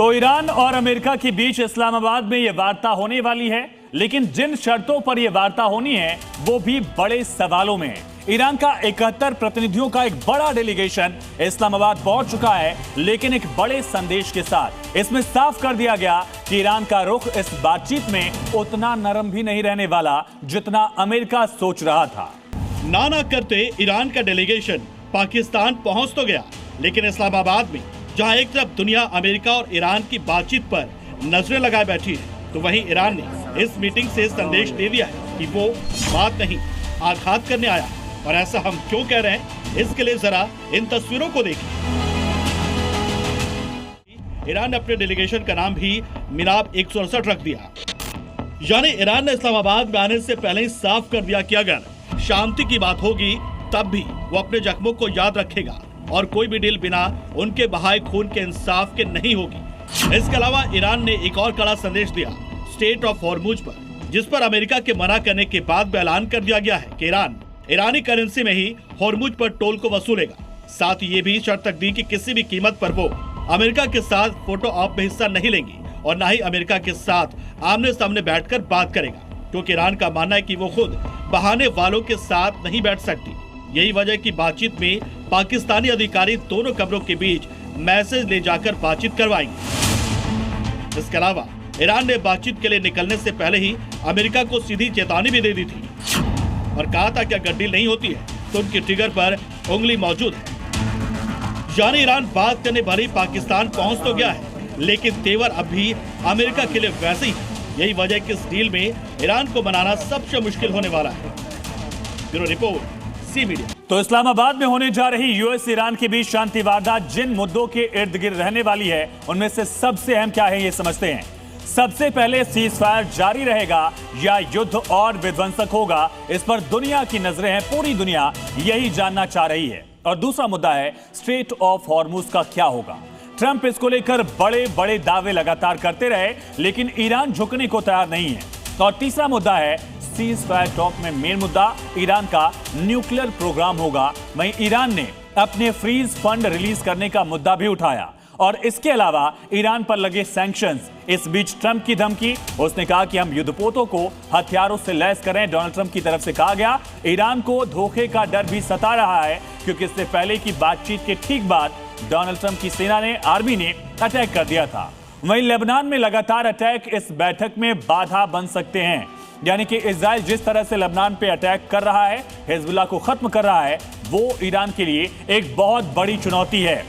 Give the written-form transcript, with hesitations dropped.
तो ईरान और अमेरिका के बीच इस्लामाबाद में यह वार्ता होने वाली है, लेकिन जिन शर्तों पर यह वार्ता होनी है वो भी बड़े सवालों में है। ईरान का 71 प्रतिनिधियों का एक बड़ा डेलीगेशन इस्लामाबाद पहुंच चुका है, लेकिन एक बड़े संदेश के साथ। इसमें साफ कर दिया गया कि ईरान का रुख इस बातचीत में उतना नरम भी नहीं रहने वाला जितना अमेरिका सोच रहा था। ना करते ईरान का डेलीगेशन पाकिस्तान पहुंच तो गया, लेकिन इस्लामाबाद में जहां एक तरफ दुनिया अमेरिका और ईरान की बातचीत पर नजरें लगाए बैठी है, तो वहीं ईरान ने इस मीटिंग से संदेश दे दिया है कि वो बात नहीं आघात करने आया। और ऐसा हम क्यों कह रहे हैं, इसके लिए जरा इन तस्वीरों को देखें। ईरान ने अपने डेलीगेशन का नाम भी मिनाब 168 रख दिया, यानी ईरान ने इस्लामाबाद में आने से पहले ही साफ कर दिया कि अगर शांति की बात होगी तब भी वो अपने जख्मों को याद रखेगा और कोई भी डील बिना उनके बहाए खून के इंसाफ के नहीं होगी। इसके अलावा ईरान ने एक और कड़ा संदेश दिया स्टेट ऑफ हॉर्मुज पर, जिस पर अमेरिका के मना करने के बाद ऐलान कर दिया गया है कि ईरान ईरानी करेंसी में ही हॉर्मुज पर टोल को वसूलेगा। साथ ही ये भी शर्त तक दी कि किसी भी कीमत पर वो अमेरिका के साथ फोटो ऑप में हिस्सा नहीं लेंगी और न ही अमेरिका के साथ आमने सामने बैठकर बात करेगा, क्योंकि ईरान का मानना है कि वो खुद बहाने वालों के साथ नहीं बैठ सकती। यही वजह की बातचीत में पाकिस्तानी अधिकारी दोनों कमरों के बीच मैसेज ले जाकर बातचीत करवाएंगे। इसके अलावा ईरान ने बातचीत के लिए निकलने से पहले ही अमेरिका को सीधी चेतावनी भी दे दी थी और कहा था कि अगर डील नहीं होती है तो उनकी ट्रिगर पर उंगली मौजूद है। यानी ईरान बात करने भले पाकिस्तान पहुंच तो गया है, लेकिन तेवर अब भी अमेरिका के लिए वैसे ही है। यही वजह कि इस डील में ईरान को मनाना सबसे मुश्किल होने वाला है। Bureau report, C media. तो इस्लामाबाद में होने जा रही यूएस ईरान के बीच शांति वार्ता जिन मुद्दों के इर्द गिर्द रहने वाली है, उनमें से सबसे अहम क्या है ये समझते हैं। सबसे पहले सीज फायर जारी रहेगा या युद्ध और विध्वंसक होगा, इस पर दुनिया की नजरें हैं। पूरी दुनिया यही जानना चाह रही है। और दूसरा मुद्दा है स्ट्रेट ऑफ हॉर्मुज का क्या होगा। ट्रंप इसको लेकर बड़े बड़े दावे लगातार करते रहे, लेकिन ईरान झुकने को तैयार नहीं है। और तीसरा मुद्दा है सीज फायर टॉक में मेन मुद्दा ईरान का न्यूक्लियर प्रोग्राम होगा। वहीं ईरान ने अपने फ्रीज फंड रिलीज करने का मुद्दा भी उठाया और इसके अलावा ईरान पर लगे सैंक्शंस। इस बीच ट्रंप की धमकी, उसने कहा कि हम युद्धपोतों को हथियारों से लैस करें। डोनाल्ड ट्रंप की तरफ से कहा गया ईरान को धोखे का डर भी सता रहा है, क्योंकि इससे पहले की बातचीत के ठीक बाद डोनाल्ड ट्रंप की सेना ने, आर्मी ने अटैक कर दिया था। वहीं लेबनान में लगातार अटैक इस बैठक में बाधा बन सकते हैं, यानी कि इजराइल जिस तरह से लेबनान पे अटैक कर रहा है, हिजबुल्लाह को खत्म कर रहा है, वो ईरान के लिए एक बहुत बड़ी चुनौती है।